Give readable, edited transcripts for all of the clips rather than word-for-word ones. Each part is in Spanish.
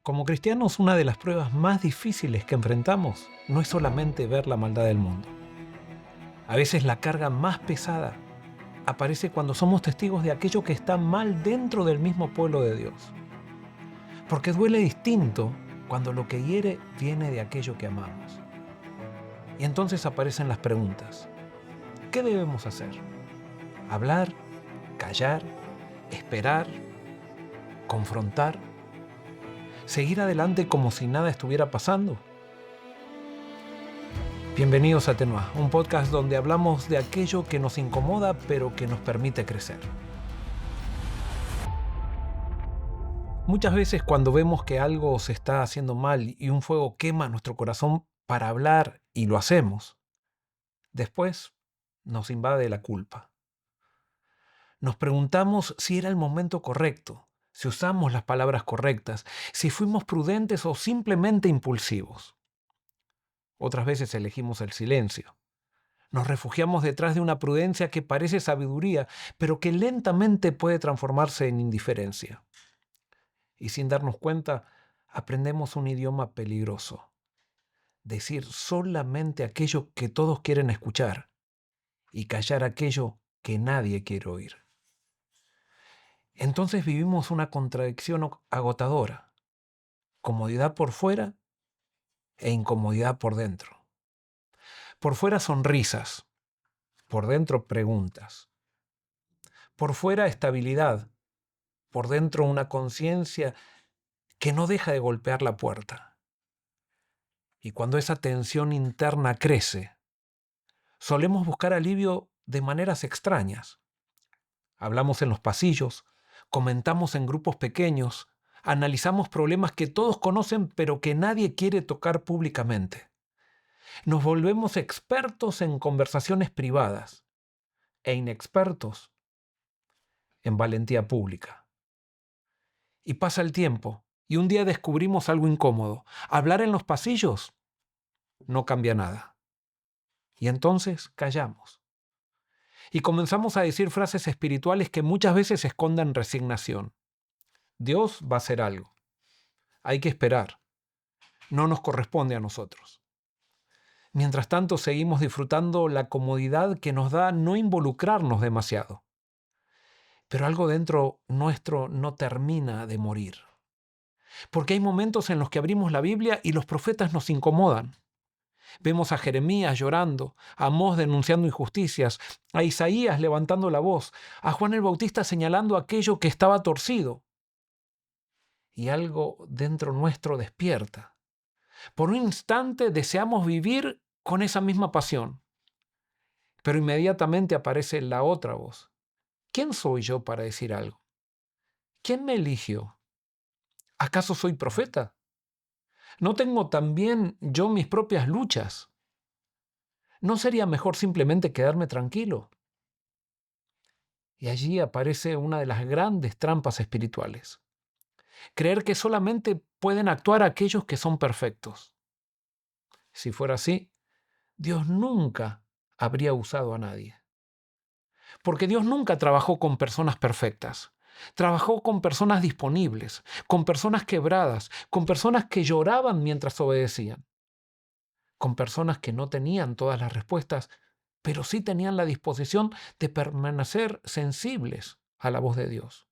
Como cristianos, una de las pruebas más difíciles que enfrentamos no es solamente ver la maldad del mundo. A veces la carga más pesada aparece cuando somos testigos de aquello que está mal dentro del mismo pueblo de Dios. Porque duele distinto cuando lo que hiere viene de aquello que amamos. Y entonces aparecen las preguntas. ¿Qué debemos hacer? ¿Hablar? ¿Callar? ¿Esperar? ¿Confrontar? ¿Seguir adelante como si nada estuviera pasando? Bienvenidos a Tenua, un podcast donde hablamos de aquello que nos incomoda pero que nos permite crecer. Muchas veces cuando vemos que algo se está haciendo mal y un fuego quema nuestro corazón para hablar y lo hacemos, después nos invade la culpa. Nos preguntamos si era el momento correcto, si usamos las palabras correctas, si fuimos prudentes o simplemente impulsivos. Otras veces elegimos el silencio. Nos refugiamos detrás de una prudencia que parece sabiduría, pero que lentamente puede transformarse en indiferencia. Y sin darnos cuenta, aprendemos un idioma peligroso. Decir solamente aquello que todos quieren escuchar y callar aquello que nadie quiere oír. Entonces vivimos una contradicción agotadora. Comodidad por fuera e incomodidad por dentro. Por fuera sonrisas, por dentro preguntas. Por fuera estabilidad, por dentro una conciencia que no deja de golpear la puerta. Y cuando esa tensión interna crece, solemos buscar alivio de maneras extrañas. Hablamos en los pasillos, comentamos en grupos pequeños, analizamos problemas que todos conocen pero que nadie quiere tocar públicamente. Nos volvemos expertos en conversaciones privadas e inexpertos en valentía pública. Y pasa el tiempo y un día descubrimos algo incómodo. Hablar en los pasillos no cambia nada. Y entonces callamos. Y comenzamos a decir frases espirituales que muchas veces esconden resignación. Dios va a hacer algo. Hay que esperar. No nos corresponde a nosotros. Mientras tanto, seguimos disfrutando la comodidad que nos da no involucrarnos demasiado. Pero algo dentro nuestro no termina de morir. Porque hay momentos en los que abrimos la Biblia y los profetas nos incomodan. Vemos a Jeremías llorando, a Amós denunciando injusticias, a Isaías levantando la voz, a Juan el Bautista señalando aquello que estaba torcido. Y algo dentro nuestro despierta. Por un instante deseamos vivir con esa misma pasión, pero inmediatamente aparece la otra voz. ¿Quién soy yo para decir algo? ¿Quién me eligió? ¿Acaso soy profeta? ¿No tengo también yo mis propias luchas? ¿No sería mejor simplemente quedarme tranquilo? Y allí aparece una de las grandes trampas espirituales. Creer que solamente pueden actuar aquellos que son perfectos. Si fuera así, Dios nunca habría usado a nadie. Porque Dios nunca trabajó con personas perfectas. Trabajó con personas disponibles, con personas quebradas, con personas que lloraban mientras obedecían, con personas que no tenían todas las respuestas, pero sí tenían la disposición de permanecer sensibles a la voz de Dios.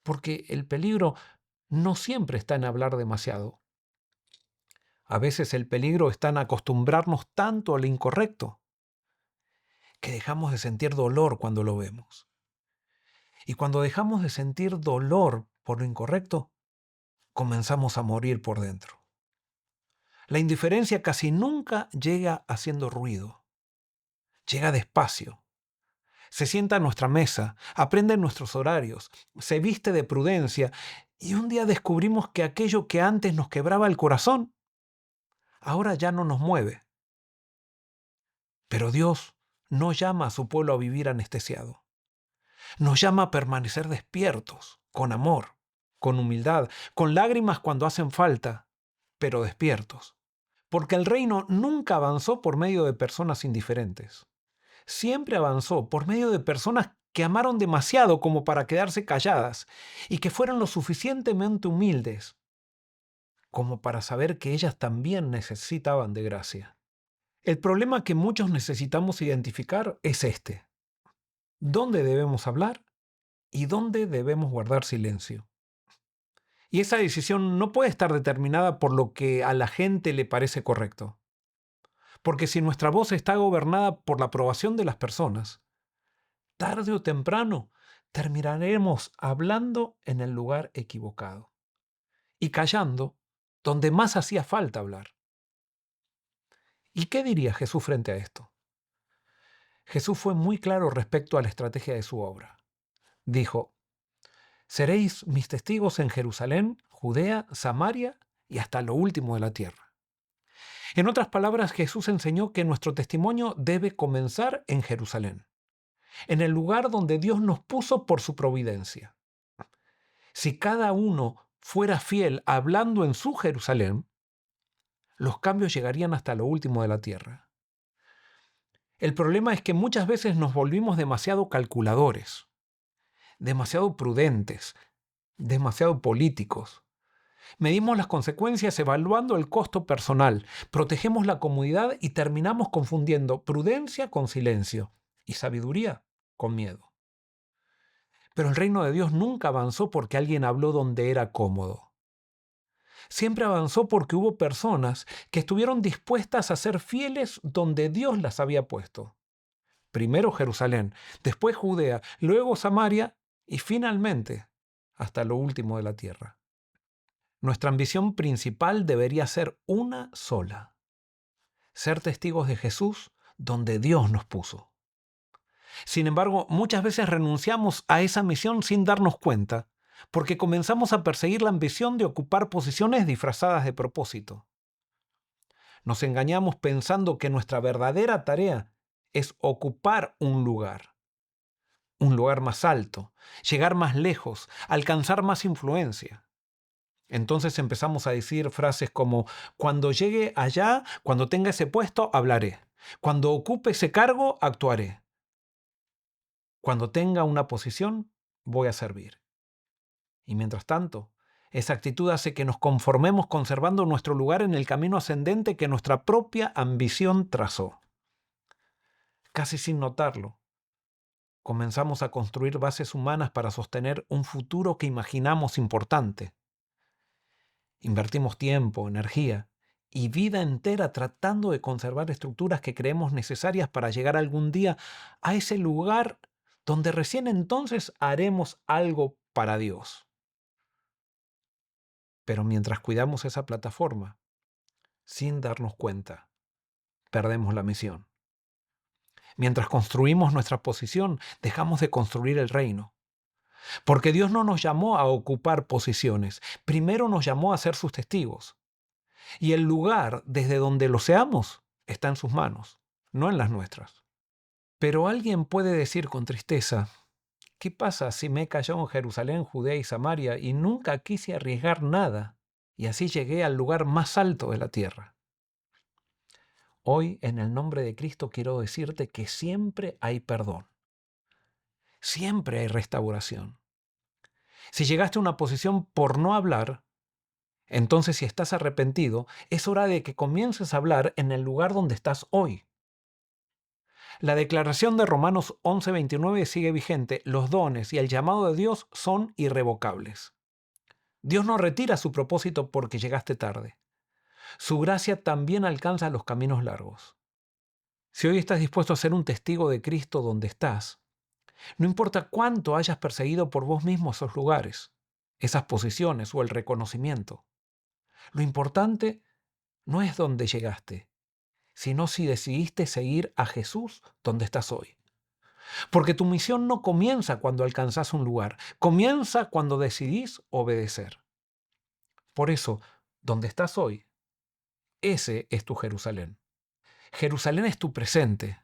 Porque el peligro no siempre está en hablar demasiado. A veces el peligro está en acostumbrarnos tanto a lo incorrecto que dejamos de sentir dolor cuando lo vemos. Y cuando dejamos de sentir dolor por lo incorrecto, comenzamos a morir por dentro. La indiferencia casi nunca llega haciendo ruido. Llega despacio. Se sienta a nuestra mesa, aprende nuestros horarios, se viste de prudencia y un día descubrimos que aquello que antes nos quebraba el corazón, ahora ya no nos mueve. Pero Dios no llama a su pueblo a vivir anestesiado. Nos llama a permanecer despiertos, con amor, con humildad, con lágrimas cuando hacen falta, pero despiertos. Porque el reino nunca avanzó por medio de personas indiferentes. Siempre avanzó por medio de personas que amaron demasiado como para quedarse calladas y que fueron lo suficientemente humildes como para saber que ellas también necesitaban de gracia. El problema que muchos necesitamos identificar es este: ¿dónde debemos hablar y dónde debemos guardar silencio? Y esa decisión no puede estar determinada por lo que a la gente le parece correcto. Porque si nuestra voz está gobernada por la aprobación de las personas, tarde o temprano terminaremos hablando en el lugar equivocado y callando donde más hacía falta hablar. ¿Y qué diría Jesús frente a esto? Jesús fue muy claro respecto a la estrategia de su obra. Dijo: seréis mis testigos en Jerusalén, Judea, Samaria y hasta lo último de la tierra. En otras palabras, Jesús enseñó que nuestro testimonio debe comenzar en Jerusalén, en el lugar donde Dios nos puso por su providencia. Si cada uno fuera fiel hablando en su Jerusalén, los cambios llegarían hasta lo último de la tierra. El problema es que muchas veces nos volvimos demasiado calculadores, demasiado prudentes, demasiado políticos. Medimos las consecuencias evaluando el costo personal, protegemos la comodidad y terminamos confundiendo prudencia con silencio y sabiduría con miedo. Pero el reino de Dios nunca avanzó porque alguien habló donde era cómodo. Siempre avanzó porque hubo personas que estuvieron dispuestas a ser fieles donde Dios las había puesto. Primero Jerusalén, después Judea, luego Samaria y finalmente hasta lo último de la tierra. Nuestra ambición principal debería ser una sola: ser testigos de Jesús donde Dios nos puso. Sin embargo, muchas veces renunciamos a esa misión sin darnos cuenta, porque comenzamos a perseguir la ambición de ocupar posiciones disfrazadas de propósito. Nos engañamos pensando que nuestra verdadera tarea es ocupar un lugar más alto, llegar más lejos, alcanzar más influencia. Entonces empezamos a decir frases como: cuando llegue allá, cuando tenga ese puesto, hablaré. Cuando ocupe ese cargo, actuaré. Cuando tenga una posición, voy a servir. Y mientras tanto, esa actitud hace que nos conformemos conservando nuestro lugar en el camino ascendente que nuestra propia ambición trazó. Casi sin notarlo, comenzamos a construir bases humanas para sostener un futuro que imaginamos importante. Invertimos tiempo, energía y vida entera tratando de conservar estructuras que creemos necesarias para llegar algún día a ese lugar donde recién entonces haremos algo para Dios. Pero mientras cuidamos esa plataforma, sin darnos cuenta, perdemos la misión. Mientras construimos nuestra posición, dejamos de construir el reino. Porque Dios no nos llamó a ocupar posiciones, primero nos llamó a ser sus testigos. Y el lugar desde donde lo seamos está en sus manos, no en las nuestras. Pero alguien puede decir con tristeza: ¿qué pasa si me he callado en Jerusalén, Judea y Samaria y nunca quise arriesgar nada y así llegué al lugar más alto de la tierra? Hoy, en el nombre de Cristo, quiero decirte que siempre hay perdón, siempre hay restauración. Si llegaste a una posición por no hablar, entonces si estás arrepentido, es hora de que comiences a hablar en el lugar donde estás hoy. La declaración de Romanos 11:29 sigue vigente: los dones y el llamado de Dios son irrevocables. Dios no retira su propósito porque llegaste tarde. Su gracia también alcanza los caminos largos. Si hoy estás dispuesto a ser un testigo de Cristo donde estás, no importa cuánto hayas perseguido por vos mismo esos lugares, esas posiciones o el reconocimiento, lo importante no es dónde llegaste, sino si decidiste seguir a Jesús donde estás hoy. Porque tu misión no comienza cuando alcanzás un lugar, comienza cuando decidís obedecer. Por eso, donde estás hoy, ese es tu Jerusalén. Jerusalén es tu presente.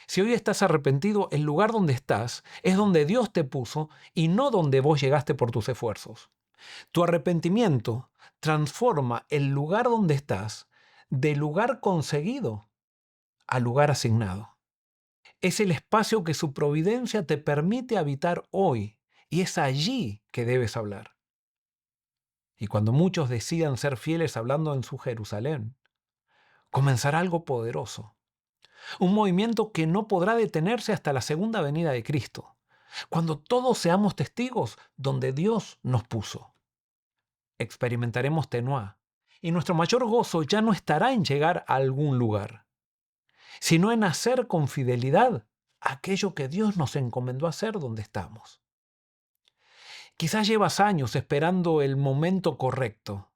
Si hoy estás arrepentido, el lugar donde estás es donde Dios te puso y no donde vos llegaste por tus esfuerzos. Tu arrepentimiento transforma el lugar donde estás de lugar conseguido a lugar asignado. Es el espacio que su providencia te permite habitar hoy y es allí que debes hablar. Y cuando muchos decidan ser fieles hablando en su Jerusalén, comenzará algo poderoso. Un movimiento que no podrá detenerse hasta la segunda venida de Cristo, cuando todos seamos testigos donde Dios nos puso. Experimentaremos Tenuá, y nuestro mayor gozo ya no estará en llegar a algún lugar, sino en hacer con fidelidad aquello que Dios nos encomendó hacer donde estamos. Quizás llevas años esperando el momento correcto.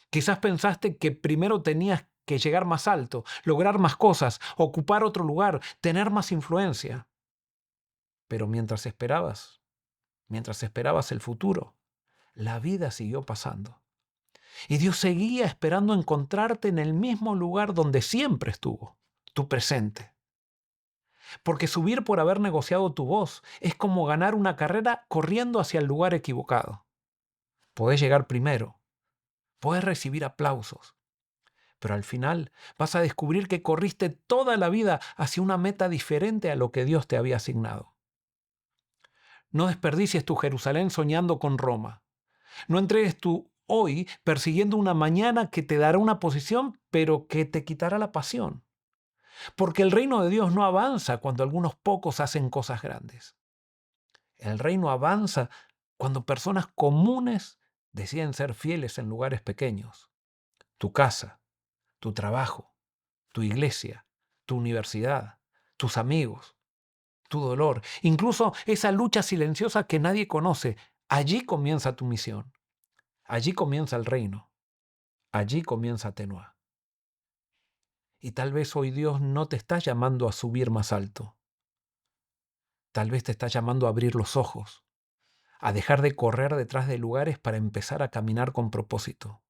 Quizás pensaste que primero tenías que llegar más alto, lograr más cosas, ocupar otro lugar, tener más influencia. Pero mientras esperabas el futuro, la vida siguió pasando. Y Dios seguía esperando encontrarte en el mismo lugar donde siempre estuvo, tu presente. Porque subir por haber negociado tu voz es como ganar una carrera corriendo hacia el lugar equivocado. Podés llegar primero, podés recibir aplausos, pero al final vas a descubrir que corriste toda la vida hacia una meta diferente a lo que Dios te había asignado. No desperdicies tu Jerusalén soñando con Roma. No entregues tu hoy persiguiendo una mañana que te dará una posición, pero que te quitará la pasión. Porque el reino de Dios no avanza cuando algunos pocos hacen cosas grandes. El reino avanza cuando personas comunes deciden ser fieles en lugares pequeños. Tu casa, tu trabajo, tu iglesia, tu universidad, tus amigos, tu dolor, incluso esa lucha silenciosa que nadie conoce. Allí comienza tu misión. Allí comienza el reino. Allí comienza Tenuá. Y tal vez hoy Dios no te está llamando a subir más alto. Tal vez te está llamando a abrir los ojos, a dejar de correr detrás de lugares para empezar a caminar con propósito,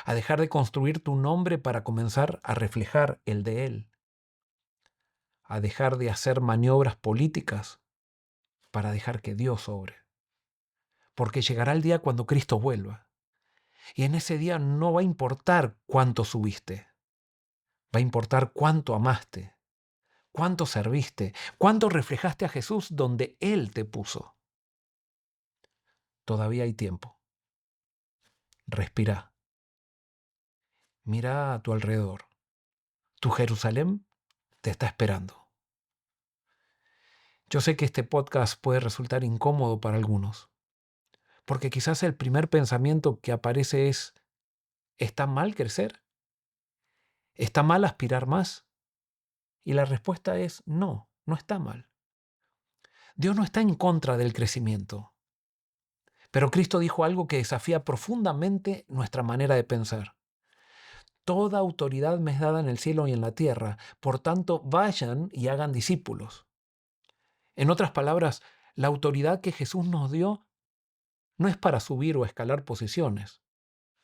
a dejar de construir tu nombre para comenzar a reflejar el de Él, a dejar de hacer maniobras políticas para dejar que Dios obre. Porque llegará el día cuando Cristo vuelva. Y en ese día no va a importar cuánto subiste, va a importar cuánto amaste, cuánto serviste, cuánto reflejaste a Jesús donde Él te puso. Todavía hay tiempo. Respira. Mira a tu alrededor. Tu Jerusalén te está esperando. Yo sé que este podcast puede resultar incómodo para algunos, porque quizás el primer pensamiento que aparece es: ¿está mal crecer? ¿Está mal aspirar más? Y la respuesta es no, no está mal. Dios no está en contra del crecimiento, pero Cristo dijo algo que desafía profundamente nuestra manera de pensar. Toda autoridad me es dada en el cielo y en la tierra, por tanto vayan y hagan discípulos. En otras palabras, la autoridad que Jesús nos dio no es para subir o escalar posiciones,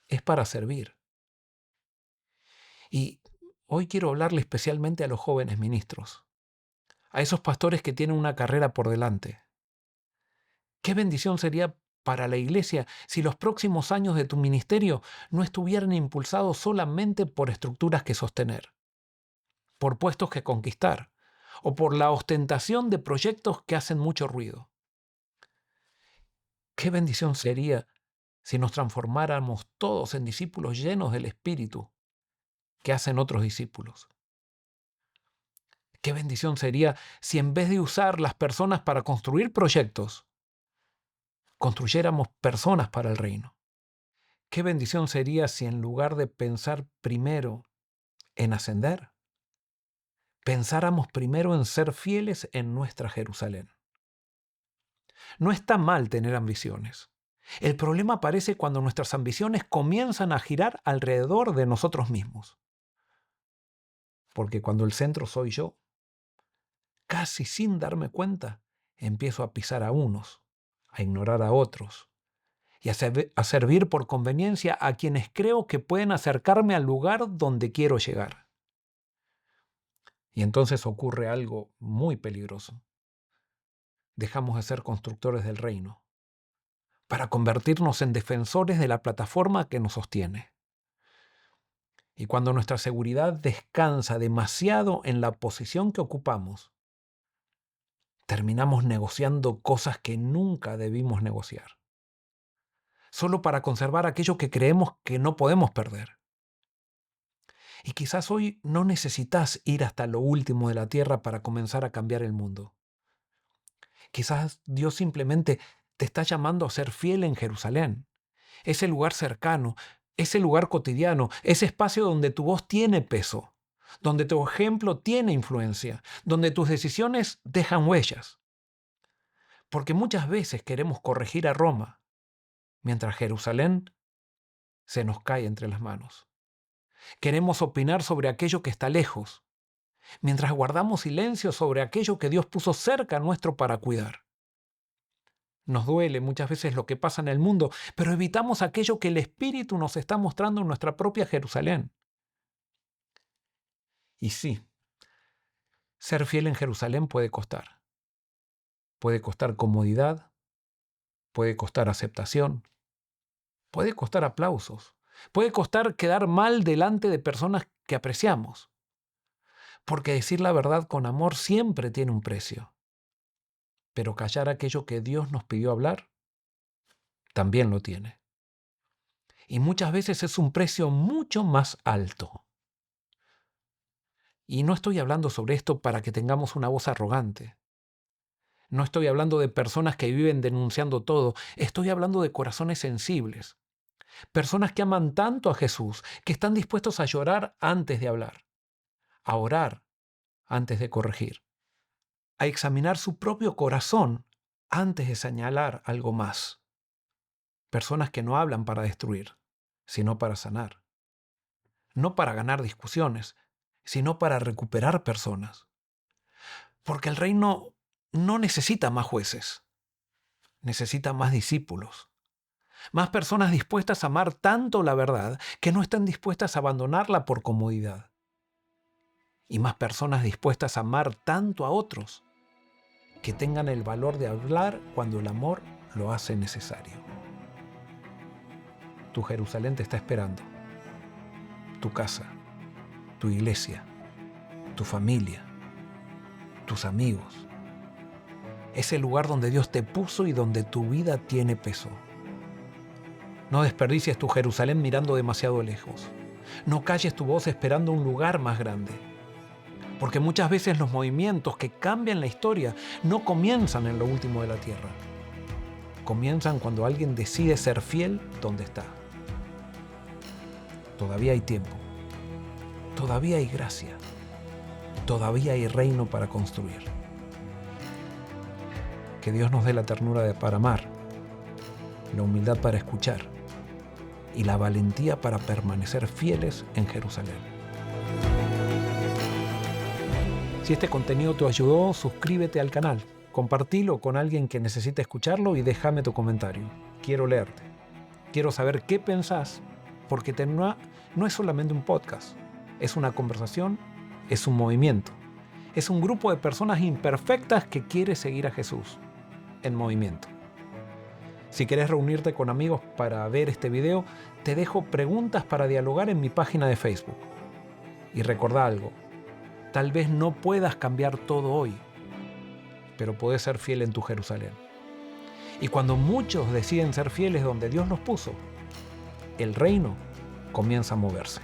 es para servir. Y hoy quiero hablarle especialmente a los jóvenes ministros, a esos pastores que tienen una carrera por delante. ¿Qué bendición sería para la iglesia si los próximos años de tu ministerio no estuvieran impulsados solamente por estructuras que sostener, por puestos que conquistar o por la ostentación de proyectos que hacen mucho ruido? ¿Qué bendición sería si nos transformáramos todos en discípulos llenos del Espíritu que hacen otros discípulos? ¿Qué bendición sería si en vez de usar las personas para construir proyectos, construyéramos personas para el reino? ¿Qué bendición sería si en lugar de pensar primero en ascender, pensáramos primero en ser fieles en nuestra Jerusalén? No está mal tener ambiciones. El problema aparece cuando nuestras ambiciones comienzan a girar alrededor de nosotros mismos. Porque cuando el centro soy yo, casi sin darme cuenta, empiezo a pisar a unos, a ignorar a otros y a servir por conveniencia a quienes creo que pueden acercarme al lugar donde quiero llegar. Y entonces ocurre algo muy peligroso. Dejamos de ser constructores del reino para convertirnos en defensores de la plataforma que nos sostiene. Y cuando nuestra seguridad descansa demasiado en la posición que ocupamos, terminamos negociando cosas que nunca debimos negociar. solo para conservar aquello que creemos que no podemos perder. Y quizás hoy no necesitas ir hasta lo último de la tierra para comenzar a cambiar el mundo. Quizás Dios simplemente te está llamando a ser fiel en Jerusalén, ese lugar cercano, ese lugar cotidiano, ese espacio donde tu voz tiene peso, donde tu ejemplo tiene influencia, donde tus decisiones dejan huellas. Porque muchas veces queremos corregir a Roma, mientras Jerusalén se nos cae entre las manos. Queremos opinar sobre aquello que está lejos, mientras guardamos silencio sobre aquello que Dios puso cerca nuestro para cuidar. Nos duele muchas veces lo que pasa en el mundo, pero evitamos aquello que el Espíritu nos está mostrando en nuestra propia Jerusalén. Y sí, ser fiel en Jerusalén puede costar. Puede costar comodidad, puede costar aceptación, puede costar aplausos, puede costar quedar mal delante de personas que apreciamos. Porque decir la verdad con amor siempre tiene un precio. Pero callar aquello que Dios nos pidió hablar, también lo tiene. Y muchas veces es un precio mucho más alto. Y no estoy hablando sobre esto para que tengamos una voz arrogante. No estoy hablando de personas que viven denunciando todo. Estoy hablando de corazones sensibles. Personas que aman tanto a Jesús, que están dispuestos a llorar antes de hablar, a orar antes de corregir, a examinar su propio corazón antes de señalar algo más. Personas que no hablan para destruir, sino para sanar. No para ganar discusiones, sino para recuperar personas. Porque el reino no necesita más jueces, necesita más discípulos. Más personas dispuestas a amar tanto la verdad que no están dispuestas a abandonarla por comodidad. Y más personas dispuestas a amar tanto a otros que tengan el valor de hablar cuando el amor lo hace necesario. Tu Jerusalén te está esperando. Tu casa, tu iglesia, tu familia, tus amigos. Es el lugar donde Dios te puso y donde tu vida tiene peso. No desperdicies tu Jerusalén mirando demasiado lejos. No calles tu voz esperando un lugar más grande. Porque muchas veces los movimientos que cambian la historia no comienzan en lo último de la tierra. Comienzan cuando alguien decide ser fiel donde está. Todavía hay tiempo. Todavía hay gracia. Todavía hay reino para construir. Que Dios nos dé la ternura para amar, la humildad para escuchar y la valentía para permanecer fieles en Jerusalén. Si este contenido te ayudó, suscríbete al canal, compartilo con alguien que necesite escucharlo y déjame tu comentario. Quiero leerte. Quiero saber qué pensás, porque Tenuá no es solamente un podcast, es una conversación, es un movimiento, es un grupo de personas imperfectas que quiere seguir a Jesús en movimiento. Si querés reunirte con amigos para ver este video, te dejo preguntas para dialogar en mi página de Facebook. Y recordá algo, tal vez no puedas cambiar todo hoy, pero podés ser fiel en tu Jerusalén. Y cuando muchos deciden ser fieles donde Dios los puso, el reino comienza a moverse.